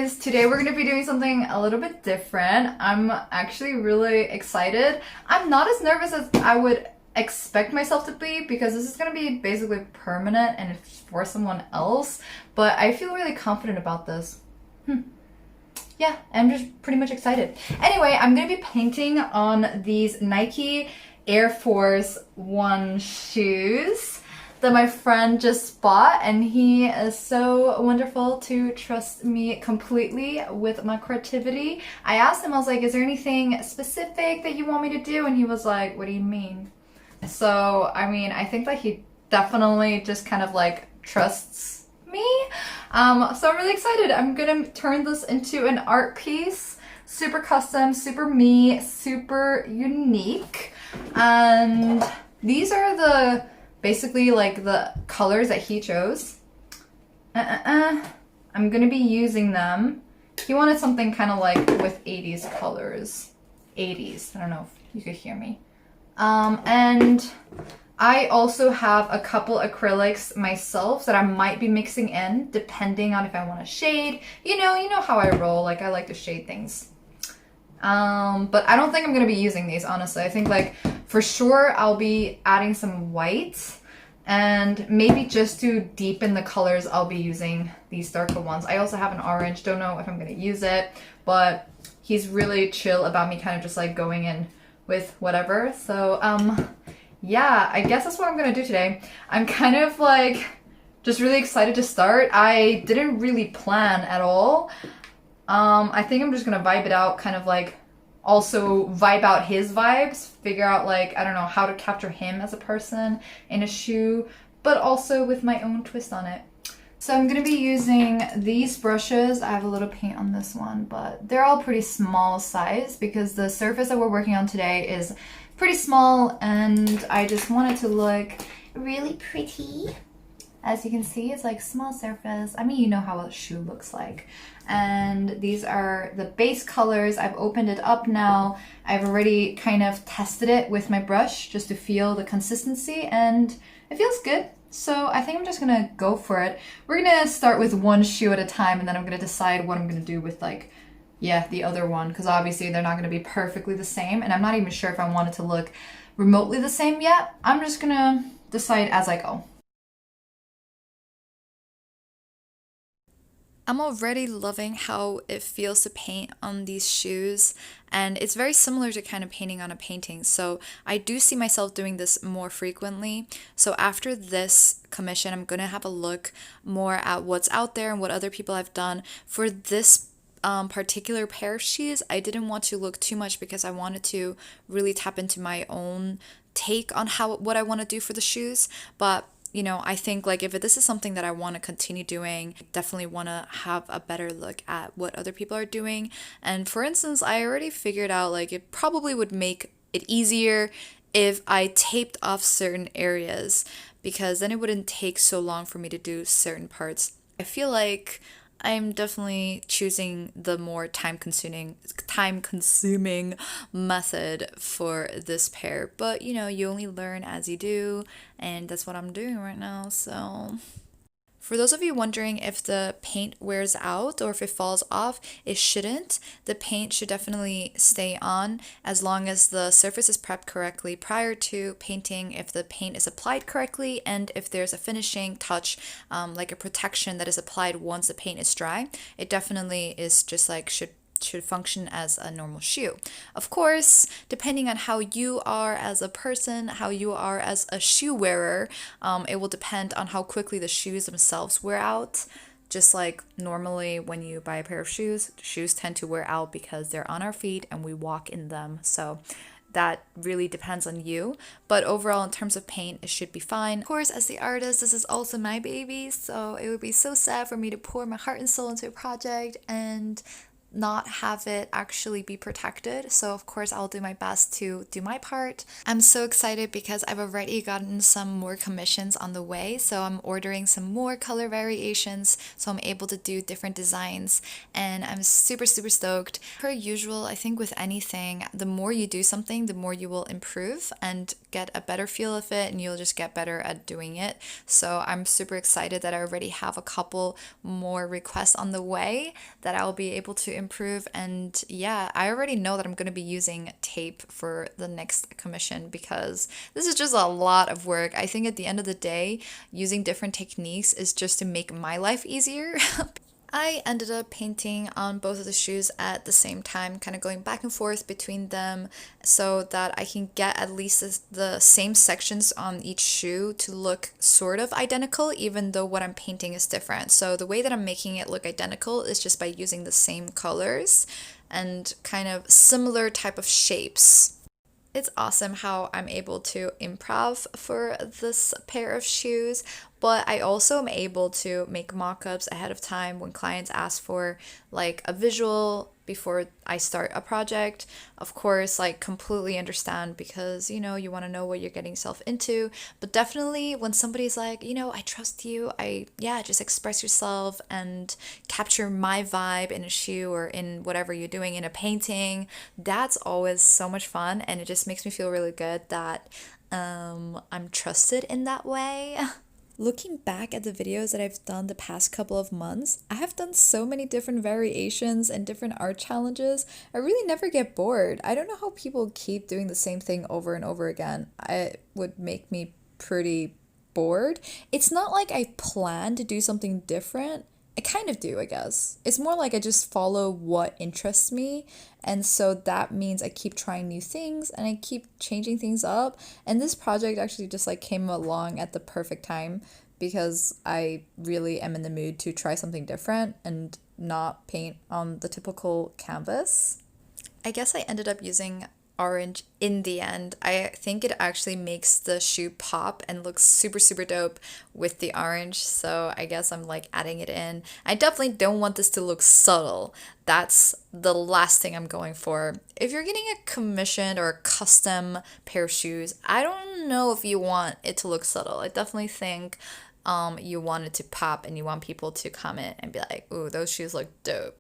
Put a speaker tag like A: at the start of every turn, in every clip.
A: guys! Today we're going to be doing something a little bit different. I'm actually really excited. I'm not as nervous as I would expect myself to be because this is going to be basically permanent and it's for someone else, but I feel really confident about this. Yeah, I'm just pretty much excited. Anyway, I'm going to be painting on these Nike Air Force One shoes that my friend just bought, and he is so wonderful to trust me completely with my creativity. I asked him, I was like, is there anything specific that you want me to do? And he was like, what do you mean? So, I mean, I think that he definitely just kind of like trusts me. So I'm really excited. I'm gonna turn this into an art piece. Super custom, super me, super unique. And these are the basically like the colors that he chose. I'm gonna be using them. He wanted something kind of like with 80s colors. 80s, I don't know if you could hear me. And I also have a couple acrylics myself that I might be mixing in depending on if I want to shade. You know how I roll, like I like to shade things. But I don't think I'm gonna be using these, honestly. I think like for sure I'll be adding some white, and maybe just to deepen the colors I'll be using these darker ones. I also have an orange, don't know if I'm gonna use it, but he's really chill about me kind of just like going in with whatever. So yeah, I guess that's what I'm gonna do today. I'm kind of like just really excited to start. I didn't really plan at all. I think I'm just gonna vibe it out, kind of like also vibe out his vibes, figure out like, I don't know, how to capture him as a person in a shoe, but also with my own twist on it. So I'm gonna be using these brushes. I have a little paint on this one, but they're all pretty small size because the surface that we're working on today is pretty small and I just want it to look really pretty. As you can see, it's like small surface. I mean, you know how a shoe looks like. And these are the base colors. I've opened it up now. I've already kind of tested it with my brush just to feel the consistency, and it feels good. So I think I'm just gonna go for it. We're gonna start with one shoe at a time, and then I'm gonna decide what I'm gonna do with like, yeah, the other one, because obviously they're not gonna be perfectly the same, and I'm not even sure if I want it to look remotely the same yet. I'm just gonna decide as I go. I'm already loving how it feels to paint on these shoes, and it's very similar to kind of painting on a painting. So I do see myself doing this more frequently. So after this commission, I'm gonna have a look more at what's out there and what other people have done. For this particular pair of shoes, I didn't want to look too much because I wanted to really tap into my own take on what I want to do for the shoes. But I think like if this is something that I want to continue doing, definitely want to have a better look at what other people are doing. And for instance, I already figured out like it probably would make it easier if I taped off certain areas, because then it wouldn't take so long for me to do certain parts. I feel like I'm definitely choosing the more time consuming method for this pair. But you only learn as you do, and that's what I'm doing right now. So for those of you wondering if the paint wears out or if it falls off, it shouldn't. The paint should definitely stay on as long as the surface is prepped correctly prior to painting, if the paint is applied correctly, and if there's a finishing touch, like a protection that is applied once the paint is dry. It definitely is just like should function as a normal shoe. Of course, depending on how you are as a person, how you are as a shoe wearer, it will depend on how quickly the shoes themselves wear out. Just like normally when you buy a pair of shoes, shoes tend to wear out because they're on our feet and we walk in them. So that really depends on you. But overall, in terms of paint, it should be fine. Of course, as the artist, this is also my baby, so it would be so sad for me to pour my heart and soul into a project and not have it actually be protected. So of course I'll do my best to do my part. I'm so excited because I've already gotten some more commissions on the way. So I'm ordering some more color variations so I'm able to do different designs, and I'm super stoked. Per usual, I think with anything, the more you do something, the more you will improve and get a better feel of it, and you'll just get better at doing it. So I'm super excited that I already have a couple more requests on the way that I'll be able to improve. And yeah, I already know that I'm going to be using tape for the next commission because this is just a lot of work. I think at the end of the day, using different techniques is just to make my life easier. I ended up painting on both of the shoes at the same time, kind of going back and forth between them so that I can get at least the same sections on each shoe to look sort of identical, even though what I'm painting is different. So the way that I'm making it look identical is just by using the same colors and kind of similar type of shapes. It's awesome how I'm able to improv for this pair of shoes, but I also am able to make mock-ups ahead of time when clients ask for like a visual before I start a project. Of course, like completely understand because you want to know what you're getting yourself into, but definitely when somebody's like, I trust you, just express yourself and capture my vibe in a shoe or in whatever you're doing in a painting, that's always so much fun, and it just makes me feel really good that I'm trusted in that way. Looking back at the videos that I've done the past couple of months, I have done so many different variations and different art challenges. I really never get bored. I don't know how people keep doing the same thing over and over again. It would make me pretty bored. It's not like I plan to do something different. I kind of do, I guess. It's more like I just follow what interests me. And so that means I keep trying new things and I keep changing things up. And this project actually just like came along at the perfect time because I really am in the mood to try something different and not paint on the typical canvas. I guess I ended up using orange in the end. I think it actually makes the shoe pop and looks super dope with the orange, so I guess I'm like adding it in. I definitely don't want this to look subtle. That's the last thing I'm going for. If you're getting a commissioned or a custom pair of shoes, I don't know if you want it to look subtle. I definitely think you want it to pop and you want people to comment and be like, ooh, those shoes look dope.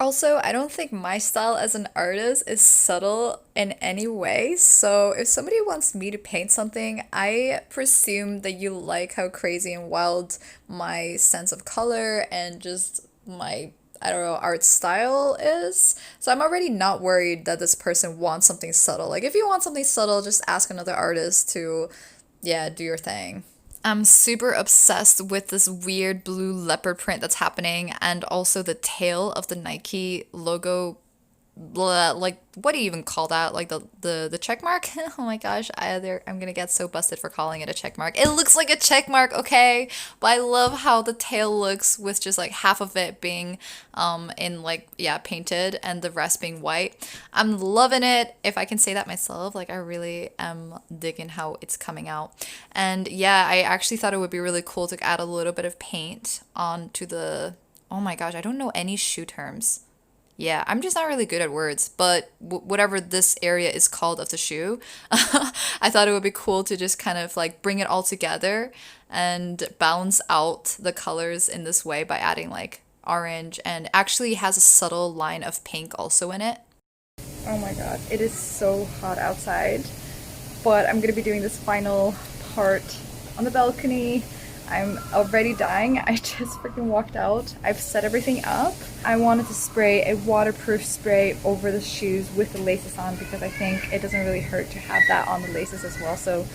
A: Also, I don't think my style as an artist is subtle in any way. So if somebody wants me to paint something, I presume that you like how crazy and wild my sense of color and just my, I don't know, art style is. So I'm already not worried that this person wants something subtle. Like if you want something subtle, just ask another artist to, yeah, do your thing. I'm super obsessed with this weird blue leopard print that's happening, and also the tail of the Nike logo. Like, what do you even call that? Like the check mark? Oh my gosh, I'm gonna get so busted for calling it a check mark. It looks like a check mark, okay? But I love how the tail looks with just like half of it being in like, yeah, painted and the rest being white. I'm loving it, if I can say that myself. Like I really am digging how it's coming out. And yeah, I actually thought it would be really cool to add a little bit of paint onto the, oh my gosh, I don't know any shoe terms. Yeah, I'm just not really good at words, but whatever this area is called of the shoe, I thought it would be cool to just kind of like bring it all together and balance out the colors in this way by adding like orange, and actually has a subtle line of pink also in it. Oh my god, it is so hot outside, but I'm gonna be doing this final part on the balcony. I'm already dying. I just freaking walked out. I've set everything up. I wanted to spray a waterproof spray over the shoes with the laces on because I think it doesn't really hurt to have that on the laces as well. So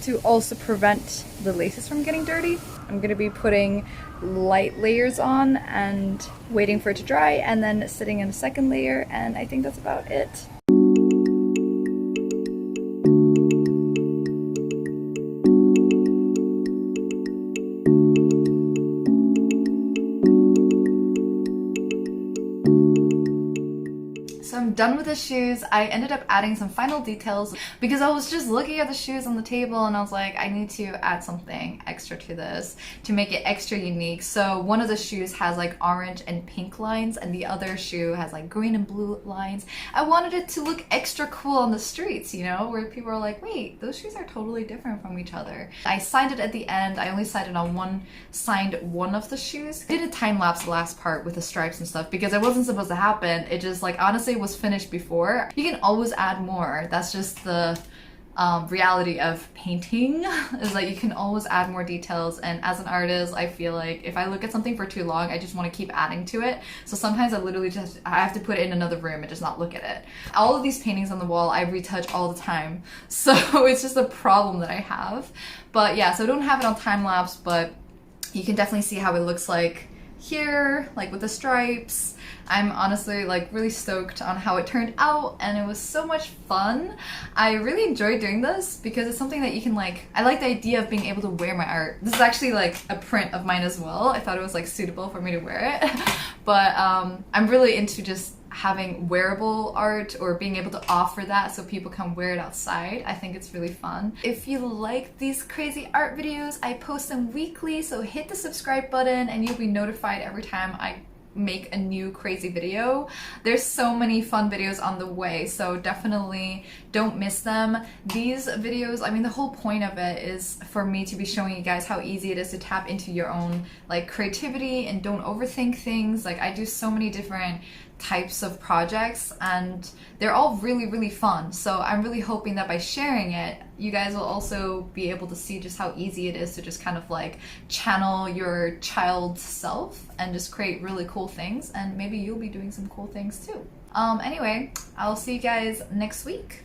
A: to also prevent the laces from getting dirty, I'm gonna be putting light layers on and waiting for it to dry and then sitting in a second layer, and I think that's about it. done with the shoes. I ended up adding some final details because I was just looking at the shoes on the table and I was like, I need to add something extra to this to make it extra unique. So one of the shoes has like orange and pink lines and the other shoe has like green and blue lines. I wanted it to look extra cool on the streets, you know, where people are like, wait, those shoes are totally different from each other. I signed it at the end. I only signed one of the shoes. I did a time lapse the last part with the stripes and stuff because it wasn't supposed to happen. It just like honestly was finished before. You can always add more. That's just the reality of painting is that you can always add more details, and as an artist I feel like if I look at something for too long I just want to keep adding to it, so sometimes I have to put it in another room and just not look at it. All of these paintings on the wall I retouch all the time, so it's just a problem that I have. But yeah, so I don't have it on time lapse, but you can definitely see how it looks like here, like with the stripes. I'm honestly like really stoked on how it turned out, and it was so much fun. I really enjoyed doing this because it's something that you can like, I like the idea of being able to wear my art. This is actually like a print of mine as well. I thought it was like suitable for me to wear it. But I'm really into just having wearable art or being able to offer that so people can wear it outside. I think it's really fun. If you like these crazy art videos, I post them weekly, so hit the subscribe button and you'll be notified every time I make a new crazy video. There's so many fun videos on the way, so definitely don't miss them. These videos, I mean, the whole point of it is for me to be showing you guys how easy it is to tap into your own like creativity and don't overthink things. Like I do so many different types of projects and they're all really fun, so I'm really hoping that by sharing it you guys will also be able to see just how easy it is to just kind of like channel your child's self and just create really cool things, and maybe you'll be doing some cool things too. Anyway, I'll see you guys next week.